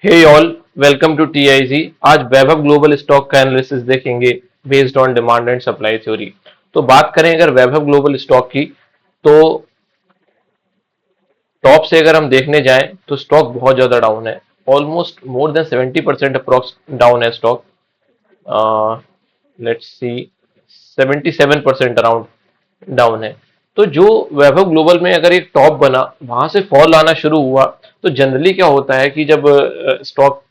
Hey all, welcome to TIG. आज Vaibhav Global stock का analysis देखेंगे based on demand and supply theory. तो बात करें अगर वैभव ग्लोबल स्टॉक की, तो टॉप से अगर हम देखने जाएं तो स्टॉक बहुत ज्यादा डाउन है। Almost more than 70% approx down है stock. Let's see, 77% around down है। तो जो वैभव ग्लोबल में अगर एक टॉप बना, वहां से फॉल आना शुरू हुआ, तो जनरली क्या होता है कि जब स्टॉक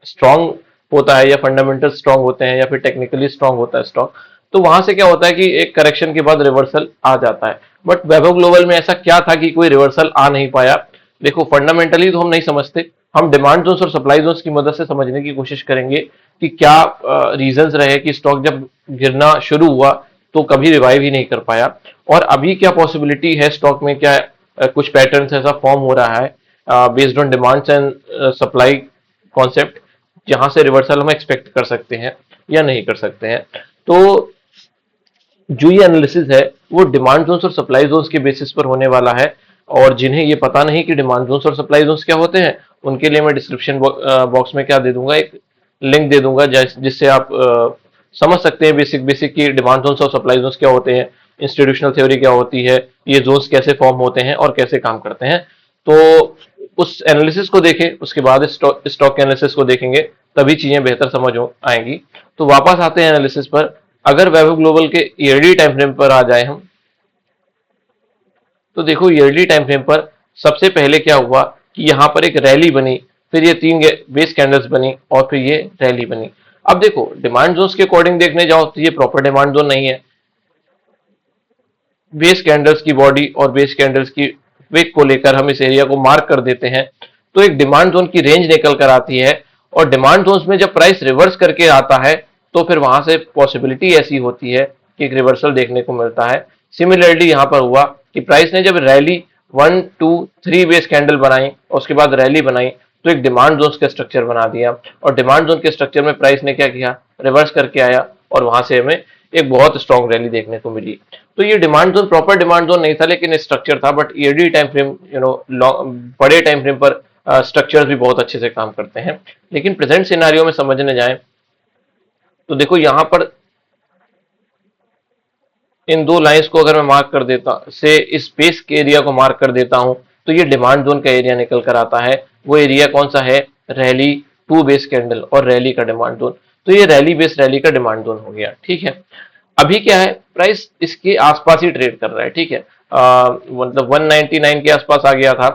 स्ट्रांग होता है या फंडामेंटल स्ट्रांग होते हैं या फिर टेक्निकली स्ट्रांग होता है स्टॉक, तो वहां से क्या होता है कि एक करेक्शन के बाद रिवर्सल आ जाता है। बट वैभव ग्लोबल में ऐसा क्या था कि कोई रिवर्सल आ नहीं पाया? देखो, फंडामेंटली तो हम नहीं समझते, हम डिमांड जोन्स और सप्लाई जोन्स की मदद से समझने की कोशिश करेंगे कि क्या रीजंस रहे कि स्टॉक जब गिरना शुरू हुआ तो कभी रिवाइव ही नहीं कर पाया, और अभी क्या पॉसिबिलिटी है स्टॉक में, क्या कुछ पैटर्न ऐसा फॉर्म हो रहा है based on demands and supply concept, जहां से रिवर्सल हम एक्सपेक्ट कर सकते हैं या नहीं कर सकते हैं। तो जो ये एनालिसिस है वो डिमांड जोन्स और सप्लाई जोन्स के बेसिस पर होने वाला है। और जिन्हें ये पता नहीं कि डिमांड जोन्स और सप्लाई जोन्स क्या होते हैं, उनके लिए मैं डिस्क्रिप्शन बॉक्स में क्या दे दूंगा, एक लिंक दे दूंगा जिससे आप समझ सकते हैं बेसिक बेसिक की डिमांड जोन्स और सप्लाई जोन्स क्या होते हैं, इंस्टीट्यूशनल थ्योरी क्या होती है, ये जोन्स कैसे फॉर्म होते हैं और कैसे काम करते हैं। तो उस एनालिसिस को देखें, उसके बाद स्टॉक के एनालिसिस को देखेंगे, तभी चीजें बेहतर समझ आएंगी। तो वापस आते हैं एनालिसिस पर। अगर वैभव ग्लोबल के ईयरली टाइम फ्रेम पर आ जाए हम, तो देखो ईयरली टाइम फ्रेम पर सबसे पहले क्या हुआ कि यहां पर एक रैली बनी, फिर ये तीन बेस कैंडल्स बनी और फिर ये रैली बनी। अब देखो, डिमांड जोन्स के अकॉर्डिंग देखने जाओ तो ये प्रॉपर डिमांड जोन नहीं है। बेस कैंडल्स की बॉडी और बेस कैंडल्स की विक को लेकर हम इस एरिया को मार्क कर देते हैं, तो एक डिमांड जोन की रेंज निकल कर आती है। और डिमांड जोन्स में जब प्राइस रिवर्स करके आता है, तो फिर वहां से पॉसिबिलिटी ऐसी होती है कि एक रिवर्सल देखने को मिलता है। सिमिलरली यहां पर हुआ कि प्राइस ने जब रैली 1 2 3 बेस कैंडल बनाई और उसके बाद रैली बनाई, तो एक डिमांड जोन्स का स्ट्रक्चर बना दिया। और डिमांड जोन के स्ट्रक्चर में प्राइस ने क्या किया, रिवर्स करके आया, और वहां से हमें एक बहुत स्ट्रॉन्ग रैली देखने को मिली। तो ये demand zone proper demand zone नहीं था, लेकिन स्ट्रक्चर था। बट ईयरली टाइम फ्रेम, बड़े टाइम फ्रेम पर स्ट्रक्चर्स भी बहुत अच्छे से काम करते हैं। लेकिन प्रेजेंट सिनेरियो में समझने जाएं तो देखो, यहां पर इन दो लाइंस को अगर मैं मार्क कर देता से इस बेस के एरिया को मार्क कर देता हूं, तो ये डिमांड जोन का एरिया निकल कर आता है। वो एरिया कौन सा है? रैली 2 बेस कैंडल और रैली का डिमांड जोन। तो ये रैली बेस रैली का डिमांड जोन हो गया, ठीक है। अभी क्या है, प्राइस इसके आसपास ही ट्रेड कर रहा है, ठीक है। मतलब 199 के आसपास आ गया था।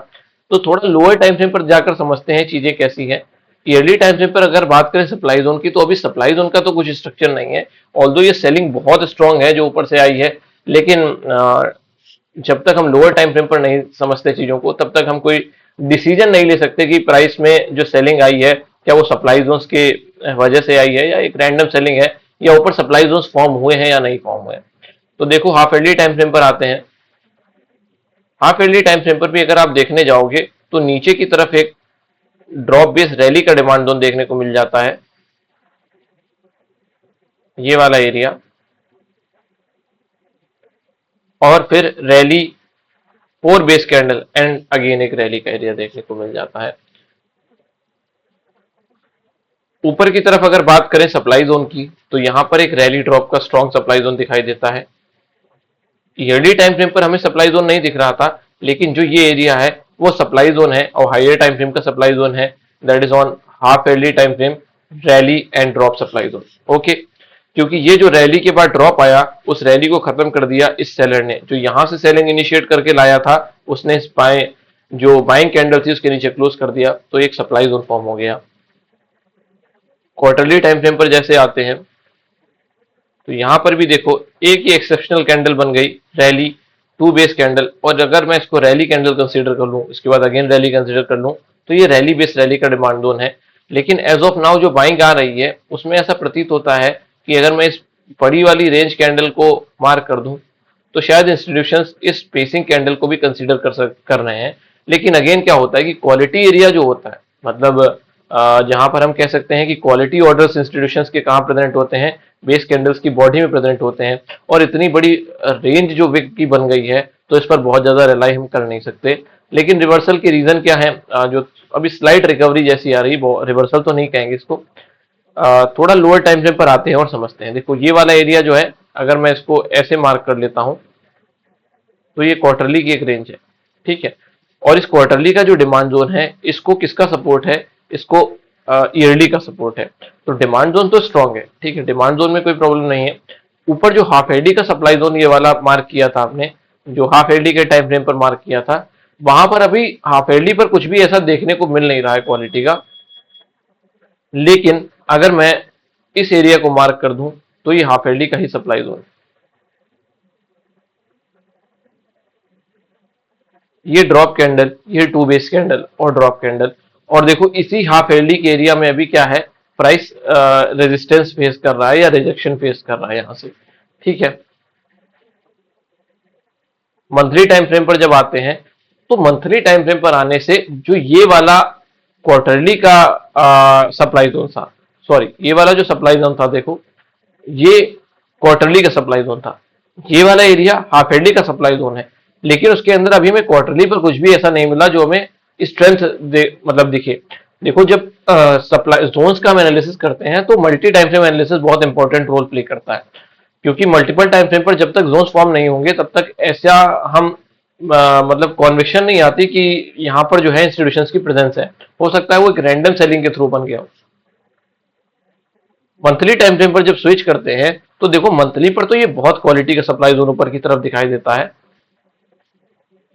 तो थोड़ा लोअर टाइम फ्रेम पर जाकर समझते हैं चीजें कैसी हैं। ईयरली टाइम फ्रेम पर अगर बात करें सप्लाई जोन की, तो अभी सप्लाई जोन का तो कुछ स्ट्रक्चर नहीं है। ऑल्दो ये सेलिंग बहुत स्ट्रांग है जो ऊपर से आई है, लेकिन जब तक हम लोअर टाइम फ्रेम पर नहीं समझते चीजों को, तब तक हम कोई डिसीजन नहीं ले सकते कि प्राइस में जो सेलिंग आई है, क्या वो सप्लाई जोन्स के वजह से आई है या एक रैंडम सेलिंग है, या ऊपर सप्लाई जोन्स फॉर्म हुए हैं या नहीं फॉर्म हुए हैं। तो देखो, हाफ ईयरली टाइम फ्रेम पर आते हैं। हाफ ईयरली टाइम फ्रेम पर भी अगर आप देखने जाओगे, तो नीचे की तरफ एक ड्रॉप बेस रैली का डिमांड जोन देखने को मिल जाता है, ये वाला एरिया। और फिर rally 4 base candle and again एक रैली का एरिया देखने को मिल जाता है। ऊपर की तरफ अगर बात करें सप्लाई जोन की, तो यहां पर एक रैली ड्रॉप का स्ट्रॉन्ग सप्लाई जोन दिखाई देता है। ईयरली टाइम फ्रेम पर हमें सप्लाई जोन नहीं दिख रहा था, लेकिन जो ये एरिया है वो सप्लाई जोन है और हायर टाइम फ्रेम का सप्लाई जोन है। That is on half yearly time frame, rally and drop supply zone. Okay, क्योंकि ये जो रैली के बाद ड्रॉप आया, उस रैली को खत्म कर दिया इस सेलर ने, जो यहां से सेलिंग इनिशिएट करके लाया था। उसने इस जो बाइंग कैंडल थी उसके नीचे क्लोज कर दिया, तो एक सप्लाई जोन फॉर्म हो गया। क्वार्टरली टाइम फ्रेम पर जैसे आते हैं, तो यहां पर भी देखो, एक ही एक्सेप्शनल कैंडल बन गई, रैली 2 बेस कैंडल। और अगर मैं इसको रैली कैंडल कंसीडर कर लूं, इसके बाद अगेन रैली कंसीडर कर लूं, तो ये रैली बेस रैली का डिमांड जोन है। लेकिन एज ऑफ नाउ जो बाइंग आ रही है, उसमें ऐसा प्रतीत होता है कि अगर मैं इस बड़ी वाली रेंज कैंडल को मार्क कर दूं, तो शायद इंस्टीट्यूशंस इस पेसिंग कैंडल को भी कंसीडर कर रहे हैं। लेकिन अगेन क्या होता है कि क्वालिटी एरिया जो होता है, मतलब जहां पर हम कह सकते हैं कि क्वालिटी ऑर्डर्स इंस्टीट्यूशंस के कहां प्रेजेंट होते हैं, बेस कैंडल्स की बॉडी में प्रेजेंट होते हैं। और इतनी बड़ी रेंज जो विक की बन गई है, तो इस पर बहुत ज्यादा रिलाई हम कर नहीं सकते। लेकिन रिवर्सल के रीजन क्या है, जो अभी स्लाइट रिकवरी जैसी आ रही, वो रिवर्सल तो नहीं कहेंगे इसको, थोड़ा लोअर टाइम फ्रेम पर आते हैं और समझते हैं। देखो ये वाला एरिया जो है, अगर मैं इसको ऐसे मार्क कर लेता हूं, तो ये क्वार्टरली की एक रेंज है, ठीक है। और इस क्वार्टरली का जो डिमांड जोन है, इसको किसका सपोर्ट है, इसको ईयरली का सपोर्ट है। तो डिमांड जोन तो स्ट्रांग है, ठीक है, डिमांड जोन में कोई प्रॉब्लम नहीं है। ऊपर जो हाफ एडी का सप्लाई जोन ये वाला मार्क किया था आपने, जो हाफ एडी के टाइम फ्रेम पर मार्क किया था, वहां पर अभी हाफ एडी पर कुछ भी ऐसा देखने को मिल नहीं रहा है क्वालिटी का। लेकिन अगर मैं इस एरिया को मार्क कर दूं, तो ये हाफ एडी का ही सप्लाई जोन, ये ड्रॉप कैंडल, ये टू बेस कैंडल और ड्रॉप कैंडल। और देखो इसी हाफ एलडी के एरिया में अभी क्या है, प्राइस रेजिस्टेंस फेस कर रहा है या रिजेक्शन फेस कर रहा है यहां से, ठीक है। मंथली टाइम फ्रेम पर जब आते हैं, तो मंथली टाइम फ्रेम पर आने से जो ये वाला क्वार्टरली का सप्लाई जोन था, सॉरी ये वाला जो सप्लाई जोन था, देखो ये क्वार्टरली का सप्लाई जोन था, ये वाला एरिया हाफ एडी का सप्लाई जोन है। लेकिन उसके अंदर अभी हमें क्वार्टरली पर कुछ भी ऐसा नहीं मिला जो हमें स्ट्रेंथ मतलब दिखे। देखो जब सप्लाई जोन्स का हम एनालिसिस करते हैं, तो मल्टी टाइम फ्रेम एनालिसिस बहुत इंपॉर्टेंट रोल प्ले करता है, क्योंकि मल्टीपल टाइम फ्रेम पर जब तक जोन्स फॉर्म नहीं होंगे, तब तक ऐसा हम मतलब कॉन्विक्शन नहीं आती कि यहाँ पर जो है इंस्टीट्यूशंस की प्रेजेंस है। हो सकता है वो एक रैंडम सेलिंग के थ्रू बन गया हो। मंथली टाइम फ्रेम पर जब स्विच करते हैं, तो देखो मंथली पर तो ये बहुत क्वालिटी का सप्लाई जोन ऊपर की तरफ दिखाई देता है।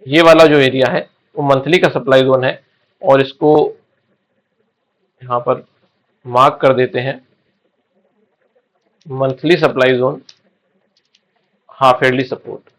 ये वाला जो एरिया है वो मंथली का सप्लाई जोन है, और इसको यहां पर मार्क कर देते हैं, monthly supply zone, half early support.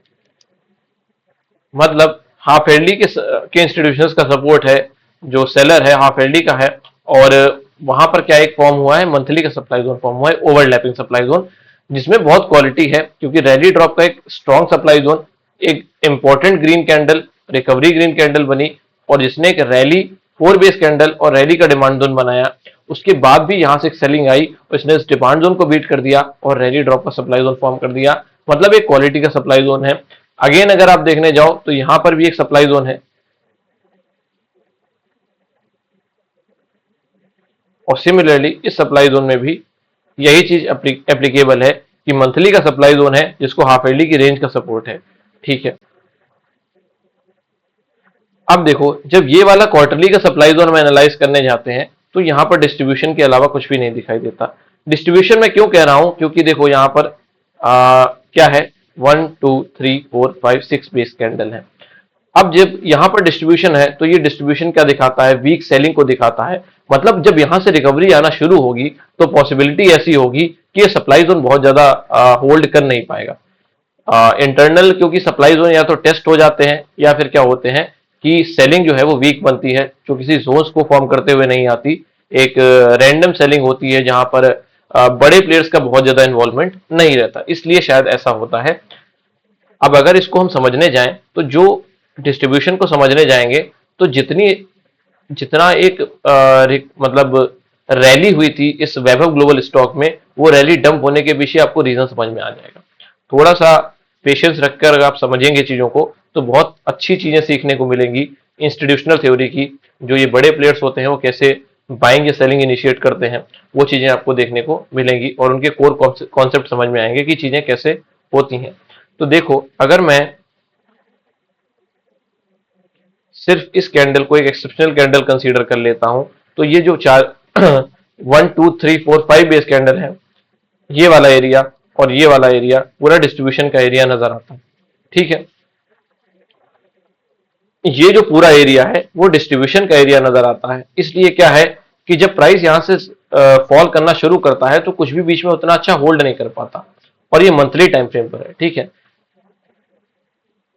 मतलब हाफ एयरली के इंस्टीट्यूशंस का सपोर्ट है, जो सेलर है हाफ एयरली का है, और वहां पर क्या एक फॉर्म हुआ है, मंथली का सप्लाई जोन फॉर्म हुआ है, ओवरलैपिंग सप्लाई जोन, जिसमें बहुत क्वालिटी है, क्योंकि रैली ड्रॉप का एक स्ट्रॉन्ग सप्लाई जोन, एक important green candle, recovery green candle बनी, और जिसने एक रैली फोर बेस कैंडल और रैली का डिमांड जोन बनाया। उसके बाद भी यहां से एक सेलिंग आई और इसने इस डिमांड जोन को बीट कर दिया और रैली ड्रॉप का सप्लाई जोन फॉर्म कर दिया। मतलब एक क्वालिटी का सप्लाई जोन है। अगेन अगर आप देखने जाओ, तो यहां पर भी एक सप्लाई जोन है, और सिमिलरली इस सप्लाई जोन में भी यही चीज एप्लीकेबल है, कि मंथली का सप्लाई जोन है जिसको हाफ एयरली की रेंज का सपोर्ट है, ठीक है। अब देखो जब ये वाला क्वार्टरली का सप्लाई जोन हम एनालाइज करने जाते हैं, तो यहां पर डिस्ट्रीब्यूशन के अलावा कुछ भी नहीं दिखाई देता। डिस्ट्रीब्यूशन मैं क्यों कह रहा हूं, क्योंकि देखो यहां पर क्या है, 1 2 3 4 5 6 बेस कैंडल है। अब जब यहां पर डिस्ट्रीब्यूशन है, तो ये डिस्ट्रीब्यूशन क्या दिखाता है, वीक सेलिंग को दिखाता है। मतलब जब यहां से रिकवरी आना शुरू होगी, तो पॉसिबिलिटी ऐसी होगी कि ये सप्लाई जोन बहुत ज्यादा होल्ड कर नहीं पाएगा। इंटरनल क्योंकि सप्लाई जोन या तो टेस्ट हो जाते हैं, या फिर क्या होते हैं कि सेलिंग जो है वो वीक बनती है, जो किसी जोन्स को फॉर्म करते हुए नहीं आती, एक रैंडम सेलिंग होती है, जहां पर बड़े प्लेयर्स का बहुत ज्यादा इन्वॉल्वमेंट नहीं रहता, इसलिए शायद ऐसा होता है। अब अगर इसको हम समझने जाएं, तो जो डिस्ट्रीब्यूशन को समझने जाएंगे, तो जितना एक मतलब रैली हुई थी इस वैभव ग्लोबल स्टॉक में, वो रैली डंप होने के पीछे आपको रीजन समझ में आ जाएगा। थोड़ा सा पेशेंस रखकर अगर आप समझेंगे चीजों को, तो बहुत अच्छी चीजें सीखने को मिलेंगी इंस्टीट्यूशनल थ्योरी की। जो ये बड़े प्लेयर्स होते हैं वो कैसे बाइंग या सेलिंग इनिशिएट करते हैं, वो चीजें आपको देखने को मिलेंगी, और उनके कोर कॉन्सेप्ट समझ में आएंगे कि चीजें कैसे होती हैं। तो देखो अगर मैं सिर्फ इस कैंडल को एक एक्सेप्शनल कैंडल कंसीडर कर लेता हूं, तो ये जो चार 1 2 3 4 5 बेस कैंडल है, ये वाला एरिया और ये वाला एरिया पूरा डिस्ट्रीब्यूशन का एरिया नजर आता है, ठीक है। ये जो पूरा एरिया है वो डिस्ट्रीब्यूशन का एरिया नजर आता है। इसलिए क्या है कि जब प्राइस यहां से फॉल करना शुरू करता है, तो कुछ भी बीच में उतना अच्छा होल्ड नहीं कर पाता, और ये मंथली टाइम फ्रेम पर है, ठीक है।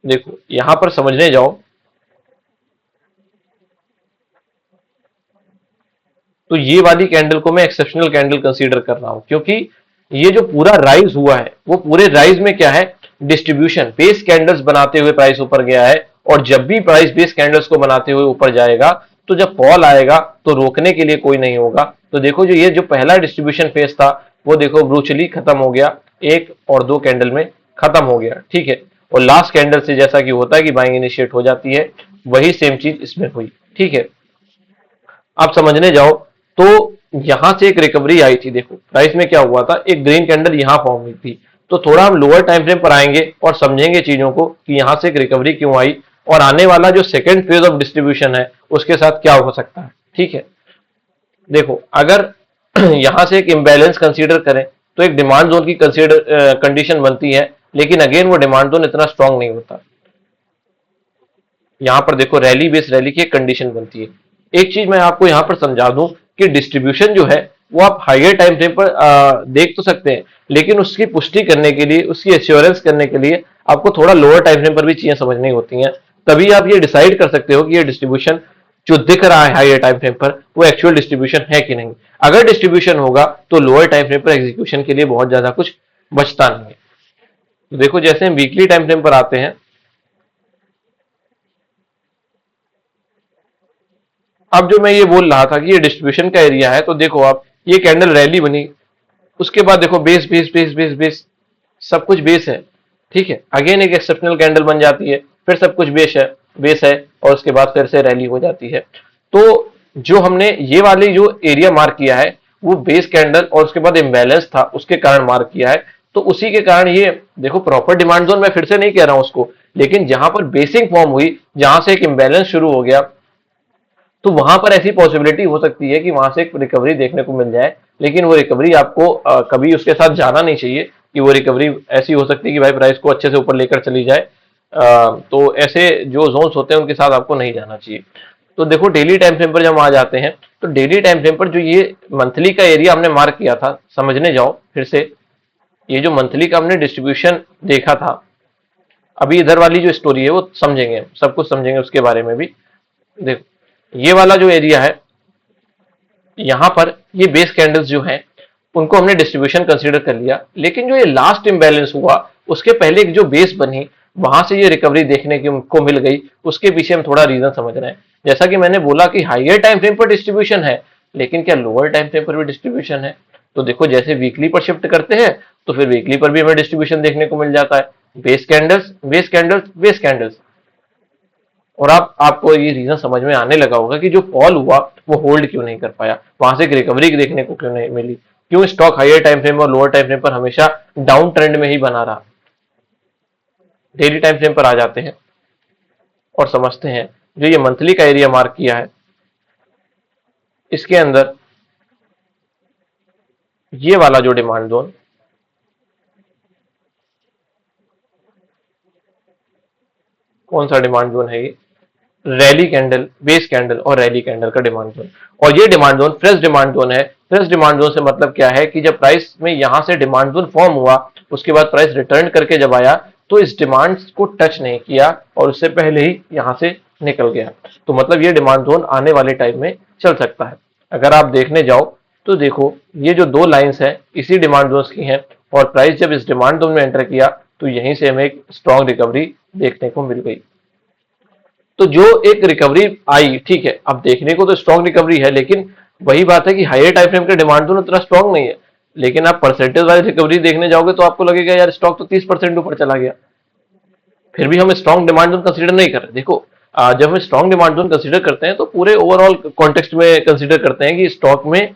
देखो यहां पर समझने जाओ, तो ये वाली कैंडल को मैं एक्सेप्शनल कैंडल कंसीडर कर रहा हूं, क्योंकि ये जो पूरा राइज हुआ है, वो पूरे राइज में क्या है, डिस्ट्रीब्यूशन बेस कैंडल्स बनाते हुए प्राइस ऊपर गया है। और जब भी प्राइस बेस कैंडल्स को बनाते हुए ऊपर जाएगा, तो जब फॉल आएगा तो रोकने के लिए कोई नहीं होगा। तो देखो जो ये जो पहला डिस्ट्रीब्यूशन फेज था, वो देखो ब्रूचली खत्म हो गया, 1 और 2 कैंडल में खत्म हो गया, ठीक है। और लास्ट कैंडल से जैसा कि होता है कि बाइंग इनिशिएट हो जाती है, वही सेम चीज इसमें हुई। ठीक है, आप समझने जाओ तो यहां से एक रिकवरी आई थी। देखो प्राइस में क्या हुआ था, एक ग्रीन कैंडल यहां फॉर्म हुई थी। तो थोड़ा हम लोअर टाइम फ्रेम पर आएंगे और समझेंगे चीजों को कि यहां से एक रिकवरी क्यों आई, और आने वाला जो सेकंड फेज ऑफ डिस्ट्रीब्यूशन है उसके साथ क्या हो सकता है। ठीक है, देखो अगर यहां से एक इम्बैलेंस कंसीडर करें तो एक डिमांड जोन की कंसीडर कंडीशन बनती है, लेकिन अगेन वो डिमांड जोन इतना स्ट्रांग नहीं होता। यहां पर देखो रैली बेस रैली की एक कंडीशन बनती है। एक चीज मैं आपको यहां पर समझा दूं कि डिस्ट्रीब्यूशन जो है वो आप हाइयर टाइम फ्रेम पर देख तो सकते हैं, लेकिन उसकी पुष्टि करने के लिए, उसकी एश्योरेंस करने के लिए आपको थोड़ा लोअर टाइम फ्रेम पर भी चीजें समझनी होती हैं। तभी आप ये डिसाइड कर सकते हो कि ये डिस्ट्रीब्यूशन जो दिख रहा है हाइयर टाइम फ्रेम पर वो एक्चुअल डिस्ट्रीब्यूशन है कि नहीं। अगर डिस्ट्रीब्यूशन होगा तो लोअर टाइम फ्रेम पर एग्जीक्यूशन के लिए बहुत ज्यादा कुछ बचता नहीं है। तो देखो जैसे हम वीकली टाइम फ्रेम पर आते हैं, अब जो मैं ये बोल रहा था कि ये डिस्ट्रीब्यूशन का एरिया है, तो देखो आप ये कैंडल रैली बनी, उसके बाद देखो base base base base base, सब कुछ बेस है। ठीक है, अगेन एक एक्सेप्शनल कैंडल बन जाती है, फिर सब कुछ बेस है, और उसके बाद फिर से रैली हो जाती है। तो जो हमने ये वाली जो एरिया मार्क किया है वो बेस कैंडल और उसके बाद इम्बैलेंस था उसके कारण मार्क किया है। तो उसी के कारण ये देखो प्रॉपर डिमांड जोन मैं फिर से नहीं कह रहा हूं उसको, लेकिन जहां पर बेसिंग फॉर्म हुई, जहां से एक इम्बैलेंस शुरू हो गया, तो वहां पर ऐसी पॉसिबिलिटी हो सकती है कि वहां से एक रिकवरी देखने को मिल जाए। लेकिन वो रिकवरी आपको कभी उसके साथ जाना नहीं चाहिए कि वो रिकवरी ऐसी हो सकती है कि भाई प्राइस को अच्छे से ऊपर लेकर चली जाए। तो ऐसे जो जोन्स होते हैं उनके साथ आपको नहीं जाना चाहिए। तो देखो डेली टाइम फ्रेम पर जब हम आ जाते हैं, तो डेली टाइम फ्रेम पर जो ये मंथली का एरिया हमने मार्क किया था, समझने जाओ फिर से, ये जो मंथली का हमने डिस्ट्रीब्यूशन देखा था, अभी इधर वाली जो स्टोरी है वो समझेंगे, सब कुछ समझेंगे उसके बारे में भी। देखो ये वाला जो एरिया है, यहां पर ये बेस कैंडल्स जो हैं उनको हमने डिस्ट्रीब्यूशन कंसीडर कर लिया, लेकिन जो ये लास्ट इम्बैलेंस हुआ उसके पहले एक जो बेस बनी, वहां से ये रिकवरी देखने को मिल गई। उसके पीछे हम थोड़ा रीजन समझ रहे हैं। जैसा कि मैंने बोला कि हाइयर टाइम फ्रेम पर डिस्ट्रीब्यूशन है, लेकिन क्या लोअर टाइम फ्रेम पर भी डिस्ट्रीब्यूशन है? तो देखो जैसे वीकली पर शिफ्ट करते हैं तो फिर वीकली पर भी हमें डिस्ट्रीब्यूशन देखने को मिल जाता है, base candles base candles base candles. और आपको ये रीजन समझ में आने लगा होगा कि जो फॉल हुआ वो होल्ड क्यों नहीं कर पाया, वहां से एक रिकवरी देखने को क्यों नहीं मिली, क्यों स्टॉक हायर टाइम फ्रेम और लोअर टाइम फ्रेम पर हमेशा डाउन ट्रेंड में ही बना रहा। डेली टाइम फ्रेम पर आ जाते हैं और समझते हैं जो ये मंथली का एरिया मार्क किया है, इसके अंदर ये वाला जो डिमांड जोन, कौन सा डिमांड जोन है ये? रैली कैंडल, बेस कैंडल और रैली कैंडल का डिमांड जोन। और ये demand zone fresh demand zone है। फ्रेश डिमांड जोन से मतलब क्या है कि जब प्राइस में यहां से डिमांड जोन फॉर्म हुआ, उसके बाद प्राइस रिटर्न करके जब आया तो इस डिमांड को टच नहीं किया और उससे पहले ही यहां से निकल गया। तो मतलब ये डिमांड जोन आने वाले टाइम में चल सकता है। अगर आप देखने जाओ तो देखो ये जो दो लाइंस है इसी डिमांड जोन की हैं, और प्राइस जब इस डिमांड जोन में एंटर किया तो यहीं से हमें एक स्ट्रॉन्ग रिकवरी देखने को मिल गई। तो जो एक रिकवरी आई, ठीक है, अब देखने को तो स्ट्रॉन्ग रिकवरी है, लेकिन वही बात है कि हायर टाइम फ्रेम का डिमांड तो उतना स्ट्रॉन्ग नहीं है। लेकिन आप परसेंटेज वाली रिकवरी देखने जाओगे तो आपको लगेगा यार स्टॉक तो 30% ऊपर चला गया। फिर भी हम स्ट्रॉन्ग डिमांड जोन कंसीडर नहीं कर रहे। देखो जब हम स्ट्रॉन्ग डिमांड जोन कंसीडर करते हैं तो पूरे ओवरऑल कॉन्टेक्स्ट में कंसीडर करते हैं कि स्टॉक में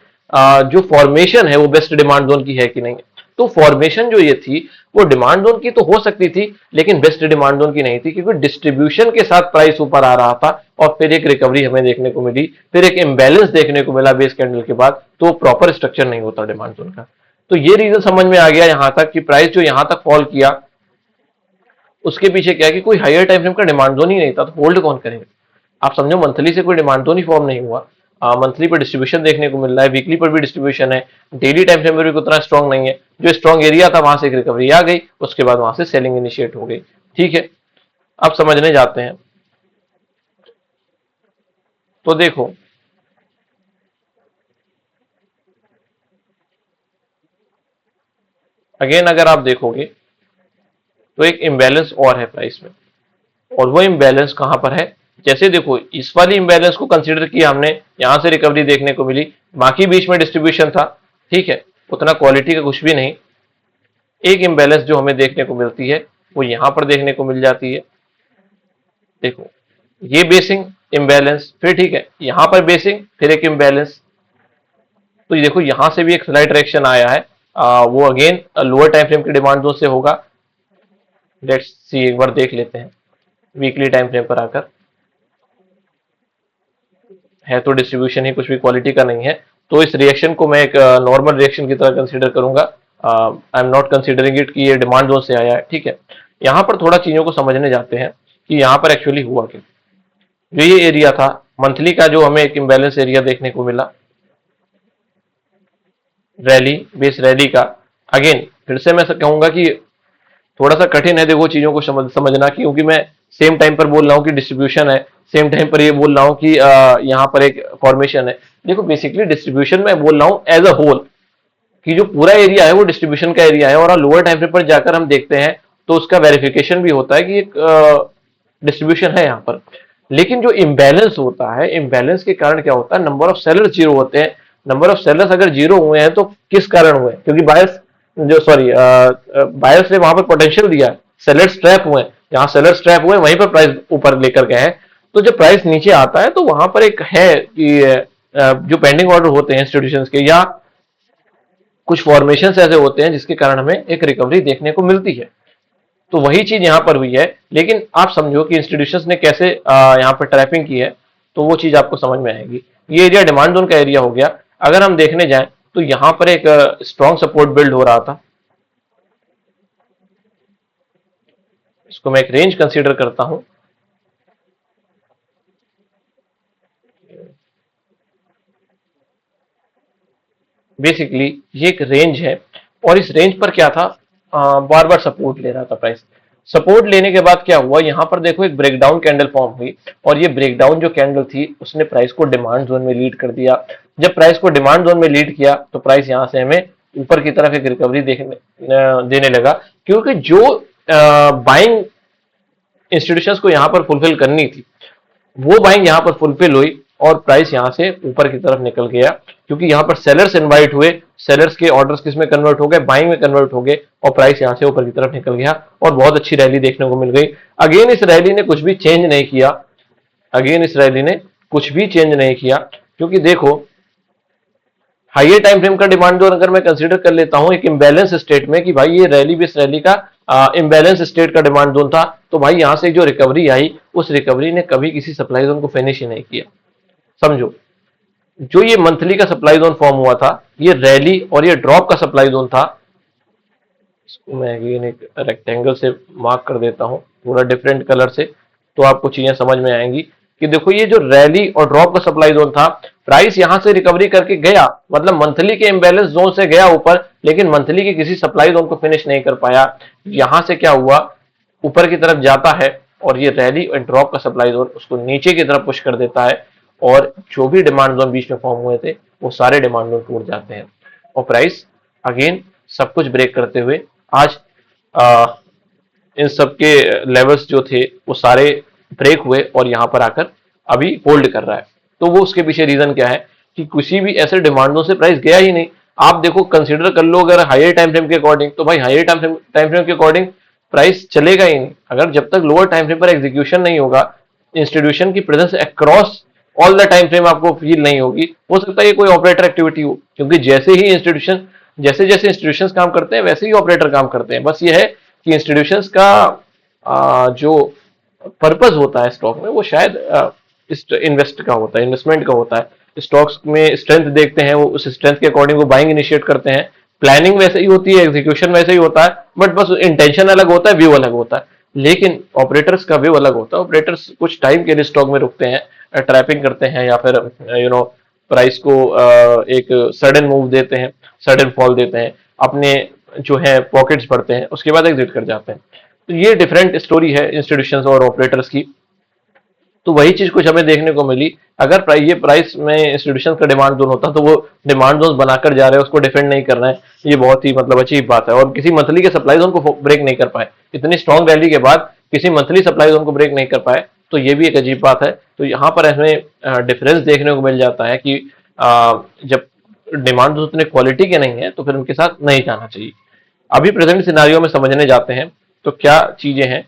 जो फॉर्मेशन है वो बेस्ट डिमांड जोन की है कि नहीं। तो फॉर्मेशन जो ये थी वो डिमांड जोन की तो हो सकती थी, लेकिन बेस्ट डिमांड जोन की नहीं थी, क्योंकि डिस्ट्रीब्यूशन के साथ प्राइस ऊपर आ रहा था और फिर एक रिकवरी हमें देखने को मिली, फिर एक इम्बैलेंस देखने को मिला बेस कैंडल के बाद, तो प्रॉपर स्ट्रक्चर नहीं होता डिमांड जोन का। तो ये रीजन समझ में आ गया यहां तक कि प्राइस जो यहां तक फॉल किया उसके पीछे क्या है कि कोई हायर टाइम फ्रेम का डिमांड जोन ही नहीं था, तो होल्ड कौन करेगा? आप समझो मंथली से कोई डिमांड जोन ही फॉर्म नहीं हुआ। मंथली पर डिस्ट्रीब्यूशन देखने को मिल रहा है, वीकली पर भी डिस्ट्रीब्यूशन है, डेली टाइम फ्रेम पर भी उतना स्ट्रॉन्ग नहीं है। जो स्ट्रॉन्ग एरिया था वहां से एक रिकवरी आ गई, उसके बाद वहां से सेलिंग इनिशिएट हो गई। ठीक है, अब समझने जाते हैं। तो देखो अगेन अगर आप देखोगे तो एक इम्बैलेंस और है प्राइस में, और वो इम्बैलेंस कहां पर है? जैसे देखो इस वाली इम्बैलेंस को कंसीडर किया हमने, यहां से रिकवरी देखने को मिली, बाकी बीच में डिस्ट्रीब्यूशन था, ठीक है, उतना क्वालिटी का कुछ भी नहीं। एक इम्बैलेंस जो हमें देखने को मिलती है वो यहां पर देखने को मिल जाती है। देखो ये बेसिंग इम्बैलेंस, फिर ठीक है यहां पर बेसिंग, फिर एक इम्बैलेंस। तो ये देखो यहां से भी एक स्लाइड डायरेक्शन आया है, वो अगेन लोअर टाइम फ्रेम की डिमांड जोन से होगा। लेट्स सी, एक बार देख लेते हैं वीकली टाइम फ्रेम पर आकर। है तो डिस्ट्रीब्यूशन ही, कुछ भी क्वालिटी का नहीं है। तो इस रिएक्शन को मैं एक नॉर्मल रिएक्शन की तरह कंसीडर करूंगा। I am not considering it कि ये डिमांड जोन से आया है, ठीक है। यहाँ पर थोड़ा चीजों को समझने जाते हैं कि यहाँ पर एक्चुअली हुआ क्या। जो ये एरिया था मंथली का, जो हमें एक इम्बैलेंस एरिया देखने को मिला, रैली बेस रैली का, अगेन फिर से मैं कहूंगा कि थोड़ा सा कठिन है देखो चीजों को समझना, क्योंकि मैं सेम टाइम पर बोल रहा हूँ कि डिस्ट्रीब्यूशन है, सेम टाइम पर ये बोल रहा हूँ कि यहाँ पर एक फॉर्मेशन है। देखो बेसिकली डिस्ट्रीब्यूशन में बोल रहा हूँ एज अ होल, कि जो पूरा एरिया है वो डिस्ट्रीब्यूशन का एरिया है, और लोअर टाइम फ्रेम पर जाकर हम देखते हैं तो उसका वेरिफिकेशन भी होता है कि एक डिस्ट्रीब्यूशन है यहाँ पर। लेकिन जो इम्बैलेंस होता है, इम्बैलेंस के कारण क्या होता है, नंबर ऑफ सेलर्स जीरो होते हैं। नंबर ऑफ सेलर्स अगर जीरो हुए हैं तो किस कारण हुए, क्योंकि बायर्स, जो सॉरी बायर्स ने वहां पर पोटेंशियल दिया, सेलर्स ट्रैप हुए, जहां सेलर्स ट्रैप हुए वहीं पर प्राइस ऊपर लेकर गए हैं। तो जब प्राइस नीचे आता है तो वहां पर एक है कि जो पेंडिंग ऑर्डर होते हैं इंस्टीट्यूशंस के, या कुछ फॉर्मेशन ऐसे होते हैं जिसके कारण हमें एक रिकवरी देखने को मिलती है। तो वही चीज यहां पर हुई है। लेकिन आप समझो कि इंस्टीट्यूशंस ने कैसे यहाँ पर ट्रैपिंग की है, तो वो चीज आपको समझ में आएगी। ये एरिया डिमांड जोन का एरिया हो गया। अगर हम देखने जाएं तो यहां पर एक स्ट्रॉन्ग सपोर्ट बिल्ड हो रहा था, इसको मैं एक रेंज कंसीडर करता हूं। बेसिकली ये एक रेंज है, और इस रेंज पर क्या था, बार बार सपोर्ट ले रहा था प्राइस। सपोर्ट लेने के बाद क्या हुआ, यहां पर देखो एक ब्रेकडाउन कैंडल फॉर्म हुई, और ये ब्रेकडाउन जो कैंडल थी उसने प्राइस को डिमांड जोन में लीड कर दिया। जब प्राइस को डिमांड जोन में लीड किया तो प्राइस यहां से हमें ऊपर की तरफ एक रिकवरी देखने देने लगा, क्योंकि जो बाइंग इंस्टीट्यूशंस को यहां पर फुलफिल करनी थी वो बाइंग यहां पर फुलफिल हुई, और प्राइस यहां से ऊपर की तरफ निकल गया, क्योंकि यहां पर सेलर्स इनवाइट हुए, सेलर्स के ऑर्डर्स किस में कन्वर्ट हो गए, बाइंग में कन्वर्ट हो गए, और प्राइस यहां से ऊपर की तरफ निकल गया, और बहुत अच्छी रैली देखने को मिल गई। अगेन इस रैली ने कुछ भी चेंज नहीं किया, अगेन इस रैली ने कुछ भी चेंज नहीं किया, क्योंकि देखो हाइयर टाइम फ्रेम का डिमांड जोन अगर मैं कंसीडर कर लेता हूं एक इम्बैलेंस स्टेट में, कि भाई ये रैली बेस रैली का इम्बैलेंस स्टेट का डिमांड जोन था, तो भाई यहां से जो रिकवरी आई उस रिकवरी ने कभी किसी सप्लाई जोन को फिनिश ही नहीं किया। समझो, जो ये मंथली का सप्लाई जोन फॉर्म हुआ था, ये रैली और ये ड्रॉप का सप्लाई जोन था। इसको मैं अगेन एक रेक्टेंगल से मार्क कर देता हूं, थोड़ा डिफरेंट कलर से, तो आपको चीजें समझ में आएंगी कि देखो ये जो रैली और ड्रॉप का सप्लाई जोन था, प्राइस यहां से रिकवरी करके गया, मतलब मंथली के इम्बैलेंस जोन से गया ऊपर, लेकिन मंथली के किसी सप्लाई जोन को फिनिश नहीं कर पाया। यहां से क्या हुआ, ऊपर की तरफ जाता है, और ये रैली और ड्रॉप का सप्लाई जोन उसको नीचे की तरफ पुश कर देता है, और जो भी डिमांड जोन बीच में फॉर्म हुए थे वो सारे डिमांड जोन टूट जाते हैं, और प्राइस अगेन सब कुछ ब्रेक करते हुए आज आ, इन सब के लेवल्स जो थे वो सारे ब्रेक हुए, और यहां पर आकर अभी होल्ड कर रहा है। तो वो उसके पीछे रीजन क्या है, कि किसी भी ऐसे डिमांडों से प्राइस गया ही नहीं। आप देखो कंसीडर कर लो, अगर हायर टाइम फ्रेम के अकॉर्डिंग, तो भाई हायर टाइम फ्रेम के अकॉर्डिंग प्राइस चलेगा ही नहीं। अगर जब तक लोअर टाइम फ्रेम पर एग्जीक्यूशन नहीं होगा, इंस्टीट्यूशन की presence across all the time frame आपको फील नहीं होगी, हो सकता है ये कोई ऑपरेटर एक्टिविटी हो, क्योंकि जैसे जैसे इंस्टीट्यूशंस काम करते हैं वैसे ही ऑपरेटर काम करते हैं। बस ये है कि इंस्टीट्यूशंस का जो पर्पस होता है स्टॉक में, वो शायद इन्वेस्ट का होता है, इन्वेस्टमेंट का होता है। स्टॉक्स में स्ट्रेंथ देखते हैं, वो उस स्ट्रेंथ के अकॉर्डिंग वो बाइंग इनिशिएट करते हैं। प्लानिंग वैसे ही होती है, एग्जीक्यूशन वैसे ही होता है, बट बस इंटेंशन अलग होता है, व्यू अलग होता है। लेकिन ऑपरेटर्स का व्यू अलग होता है। ऑपरेटर्स कुछ टाइम के लिए स्टॉक में रुकते हैं, ट्रैपिंग करते हैं, या फिर प्राइस को एक सडन मूव देते हैं, सडन फॉल देते हैं, अपने जो है पॉकेट्स भरते हैं, उसके बाद एग्जिट कर जाते हैं। तो ये डिफरेंट स्टोरी है इंस्टीट्यूशंस और ऑपरेटर्स की। तो वही चीज कुछ हमें देखने को मिली। अगर ये प्राइस में इंस्टीट्यूशन का डिमांड जोन होता तो वो डिमांड जोन बनाकर जा रहे हैं, उसको डिफेंड नहीं कर रहे हैं, ये बहुत ही मतलब अच्छी बात है। और किसी मंथली के सप्लाई जोन को ब्रेक नहीं कर पाए, इतनी स्ट्रॉन्ग रैली के बाद किसी मंथली सप्लाई जोन को ब्रेक नहीं कर पाए, तो ये भी एक अजीब बात है। तो यहाँ पर हमें डिफरेंस देखने को मिल जाता है कि जब डिमांड जोन उतने क्वालिटी के नहीं है तो फिर उनके साथ नहीं जाना चाहिए। अभी प्रेजेंट सिनारियो में समझने जाते हैं तो क्या चीजें हैं।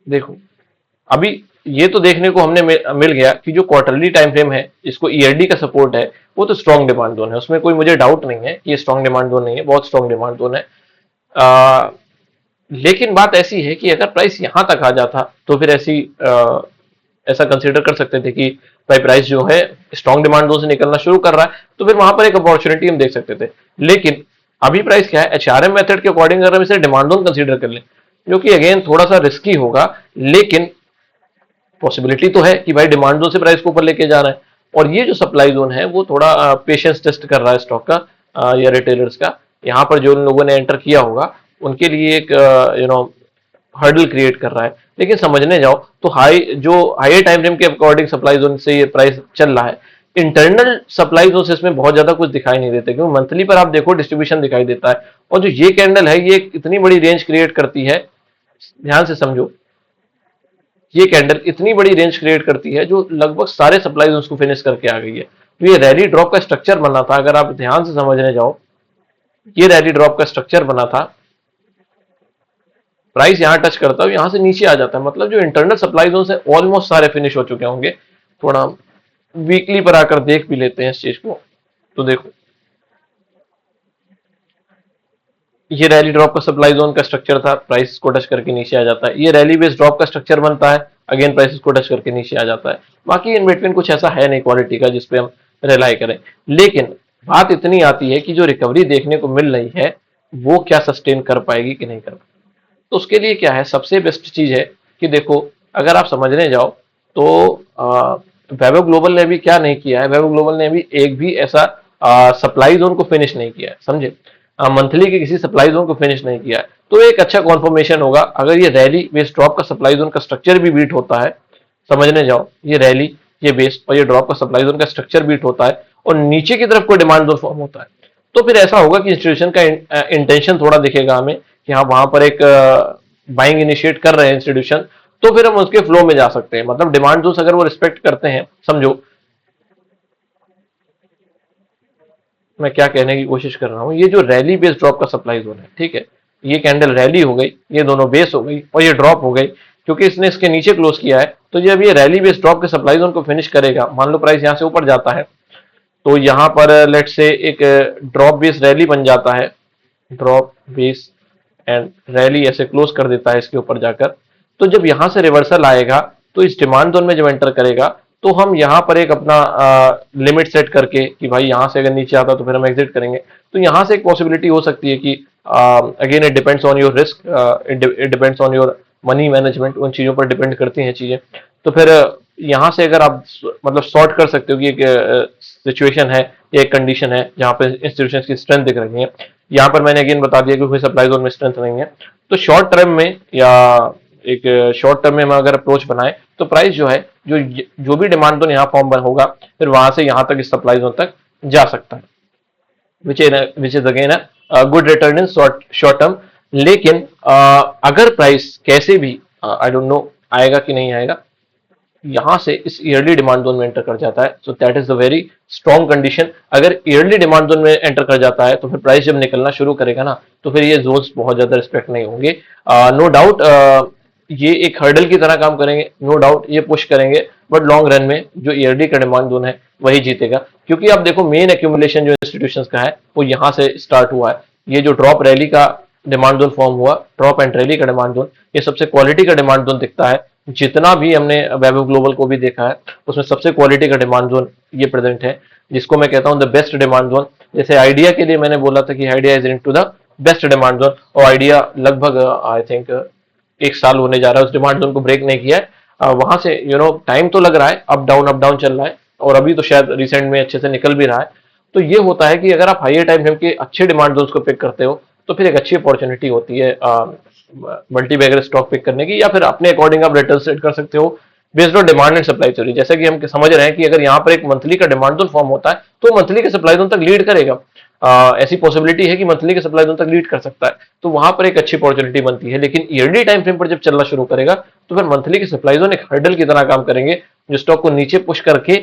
देखो, अभी ये तो देखने को हमने मिल गया कि जो क्वार्टरली टाइम फ्रेम है, इसको ईआरडी का सपोर्ट है, वो तो स्ट्रॉन्ग डिमांड जोन है, उसमें कोई मुझे डाउट नहीं है कि ये स्ट्रॉन्ग डिमांड जोन नहीं है, बहुत स्ट्रॉन्ग डिमांड जोन है। आ, लेकिन बात ऐसी है कि अगर प्राइस यहां तक आ जाता तो फिर ऐसा कंसीडर कर सकते थे कि भाई प्राइस जो है स्ट्रॉन्ग डिमांड जोन से निकलना शुरू कर रहा है, तो फिर वहां पर एक अपॉर्चुनिटी हम देख सकते थे। लेकिन अभी प्राइस क्या है, एचआरएम मेथड के अकॉर्डिंग अगर हम इसे डिमांड जोन कंसीडर कर ले, जो कि अगेन थोड़ा सा रिस्की होगा, लेकिन पॉसिबिलिटी तो है कि भाई डिमांड जोन से प्राइस को ऊपर लेके जा रहा है। और ये जो सप्लाई जोन है वो थोड़ा पेशेंस टेस्ट कर रहा है स्टॉक का या रिटेलर्स का। यहाँ पर जो लोगों ने एंटर किया होगा उनके लिए एक हर्डल क्रिएट कर रहा है। लेकिन समझने जाओ तो हाई टाइम फ्रेम के अकॉर्डिंग सप्लाई जोन से ये प्राइस चल रहा है। इंटरनल सप्लाई जोन से इसमें बहुत ज्यादा कुछ दिखाई नहीं देता, क्योंकि मंथली पर आप देखो डिस्ट्रीब्यूशन दिखाई देता है। और जो ये कैंडल है ये इतनी बड़ी रेंज क्रिएट करती है, ध्यान से समझो, ये कैंडल इतनी बड़ी रेंज क्रिएट करती है जो लगभग सारे सप्लाईज उसको फिनिश करके आ गई है। तो ये रैली ड्रॉप का स्ट्रक्चर बना था, अगर आप ध्यान से समझने जाओ, ये रैली ड्रॉप का स्ट्रक्चर बना था। प्राइस यहां टच करता है, यहां से नीचे आ जाता है, मतलब जो इंटरनल सप्लाई जोन है ऑलमोस्ट सारे फिनिश हो चुके होंगे। थोड़ा वीकली पर आकर देख भी लेते हैं इस चीज को। तो देखो, ये रैली ड्रॉप का सप्लाई जोन का स्ट्रक्चर था, प्राइस को टच करके नीचे आ जाता है। ये रैली बेस्ड ड्रॉप का स्ट्रक्चर बनता है, अगेन प्राइस को टच करके नीचे आ जाता है। बाकी इन बिटवीन कुछ ऐसा है नहीं क्वालिटी का जिसपे हम रिलाई करें। लेकिन बात इतनी आती है कि जो रिकवरी देखने को मिल रही है वो क्या सस्टेन कर पाएगी कि नहीं कर पाएगी। तो उसके लिए क्या है, सबसे बेस्ट चीज है कि देखो, अगर आप समझने जाओ तो वैभव ग्लोबल ने भी क्या नहीं किया है, वैभव ग्लोबल ने भी एक भी ऐसा सप्लाई जोन को फिनिश नहीं किया है, समझे, मंथली के किसी सप्लाई जोन को फिनिश नहीं किया है। तो एक अच्छा कॉन्फर्मेशन होगा अगर ये रैली बेस ड्रॉप का सप्लाई जोन का स्ट्रक्चर भी बीट होता है। समझने जाओ, ये रैली, ये बेस और ये ड्रॉप का सप्लाई जोन का स्ट्रक्चर बीट होता है और नीचे की तरफ कोई डिमांड जोन फॉर्म होता है, तो फिर ऐसा होगा कि इंस्टीट्यूशन का इंटेंशन थोड़ा दिखेगा हमें कि हाँ वहां पर एक बाइंग इनिशिएट कर रहे हैं इंस्टीट्यूशन, तो फिर हम उसके फ्लो में जा सकते हैं। मतलब डिमांड जोन अगर वो रिस्पेक्ट करते हैं, समझो मैं क्या कहने की कोशिश कर रहा हूं, ये जो रैली बेस ड्रॉप का सप्लाई जोन है, ठीक है, ये कैंडल रैली हो गई, ये दोनों बेस हो गई और ये ड्रॉप हो गई, क्योंकि इसने इसके नीचे क्लोज किया है। तो जब ये रैली बेस ड्रॉप के सप्लाई जोन को फिनिश करेगा, मान लो प्राइस यहां से ऊपर जाता है, तो यहां पर लेट से एक ड्रॉप बेस रैली बन जाता है, ड्रॉप बेस एंड रैली ऐसे क्लोज कर देता है इसके ऊपर जाकर। तो जब यहां से रिवर्सल आएगा तो इस डिमांड जोन में जब एंटर करेगा, तो हम यहां पर एक अपना लिमिट सेट करके कि भाई यहां से अगर नीचे आता तो फिर हम एग्जिट करेंगे। तो यहां से एक पॉसिबिलिटी हो सकती है कि again it depends on your risk, it depends on your money management, उन चीजों पर डिपेंड करती हैं चीजें। तो फिर यहां से अगर आप मतलब सॉर्ट कर सकते हो कि एक सिचुएशन है या एक कंडीशन है जहां पे इंस्टीट्यूशन की स्ट्रेंथ दिख रही है। यहाँ पर मैंने अगेन बता दिया कि कोई सप्लाई जोन में स्ट्रेंथ नहीं है। तो शॉर्ट टर्म में या एक शॉर्ट टर्म में हम अगर अप्रोच बनाए तो प्राइस जो है, जो भी डिमांड जोन यहाँ फॉर्म होगा, फिर वहां से यहाँ तक इस सप्लाई जोन तक जा सकता है, which is again good return in short term. लेकिन अगर प्राइस कैसे भी आई डोंट नो आएगा कि नहीं आएगा, यहां से इस ईयरली डिमांड जोन में एंटर कर जाता है, so that is the very strong condition. अगर ईयरली डिमांड जोन में एंटर कर जाता है तो फिर प्राइस जब निकलना शुरू करेगा ना, तो फिर ये जोन्स बहुत ज्यादा रिस्पेक्ट नहीं होंगे। नो डाउट ये एक हर्डल की तरह काम करेंगे, नो डाउट ये पुश करेंगे, बट लॉन्ग रन में जो ईयरली का डिमांड जोन है वही जीतेगा। क्योंकि आप देखो मेन एक्यूमुलेशन जो इंस्टीट्यूशन का है वो यहाँ से स्टार्ट हुआ है। ये जो ड्रॉप रैली का डिमांड जोन फॉर्म हुआ, ड्रॉप एंड रैली का डिमांड जोन, ये सबसे क्वालिटी का डिमांड जोन दिखता है। जितना भी हमने वैभव ग्लोबल को भी देखा है उसमें सबसे क्वालिटी का डिमांड जोन ये प्रेजेंट है, जिसको मैं कहता हूं द बेस्ट डिमांड जोन। जैसे आइडिया के लिए मैंने बोला था कि idea is into the best demand zone, और आइडिया लगभग आई थिंक एक साल होने जा रहा है उस डिमांड जोन को ब्रेक नहीं किया है। वहां से टाइम तो लग रहा है, अप डाउन चल रहा है, और अभी तो शायद रिसेंट में अच्छे से निकल भी रहा है। तो ये होता है कि अगर आप हाइयर टाइम फ्रेम के अच्छे डिमांड जोन्स को पिक करते हो तो फिर एक अच्छी अपॉर्चुनिटी होती है मल्टी बैगर स्टॉक पिक करने की, या फिर अपने अकॉर्डिंग आप रिटर्न सेट कर सकते हो based on demand and supply theory. जैसे कि हम समझ रहे हैं कि अगर यहाँ पर एक मंथली का डिमांड जोन फॉर्म होता है तो मंथली के सप्लाई जोन तक लीड करेगा, ऐसी पॉसिबिलिटी है कि मंथली के सप्लाई जोन तक लीड कर सकता है, तो वहां पर एक अच्छी अपॉर्चुनिटी बनती है। लेकिन ईयरली टाइम फ्रेम पर जब चलना शुरू करेगा तो फिर मंथली के सप्लाई जोन एक हर्डल की तरह काम करेंगे, जो स्टॉक को नीचे पुश करके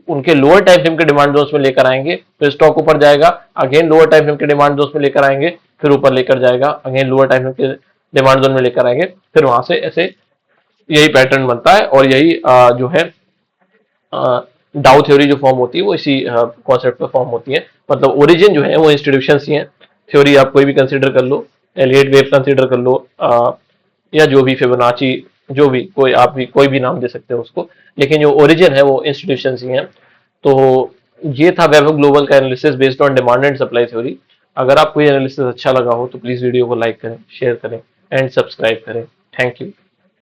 उनके लोअर टाइम फ्रेम के डिमांड जोन्स में लेकर आएंगे, फिर स्टॉक ऊपर जाएगा, अगेन लोअर टाइम फ्रेम के डिमांड जोन्स में लेकर आएंगे, फिर ऊपर लेकर जाएगा, अगेन लोअर टाइम फ्रेम के डिमांड जोन में लेकर आएंगे, फिर वहां से ऐसे यही पैटर्न बनता है, और यही जो है डाउ थ्योरी जो फॉर्म होती है वो इसी कॉन्सेप्ट पे फॉर्म होती है। मतलब ओरिजिन जो है वो इंस्टीट्यूशन ही है। थ्योरी आप कोई भी कंसीडर कर लो, एलियट वेव कंसीडर कर लो, या जो भी फिबोनाची, जो भी कोई आप भी कोई भी नाम दे सकते हो उसको, लेकिन जो ओरिजिन है वो इंस्टीट्यूशन ही है। तो ये था वैभव ग्लोबल का analysis based on demand and supply theory. अगर आपको ये एनालिसिस अच्छा लगा हो तो प्लीज वीडियो को लाइक करें, शेयर करें एंड सब्सक्राइब करें। Thank you.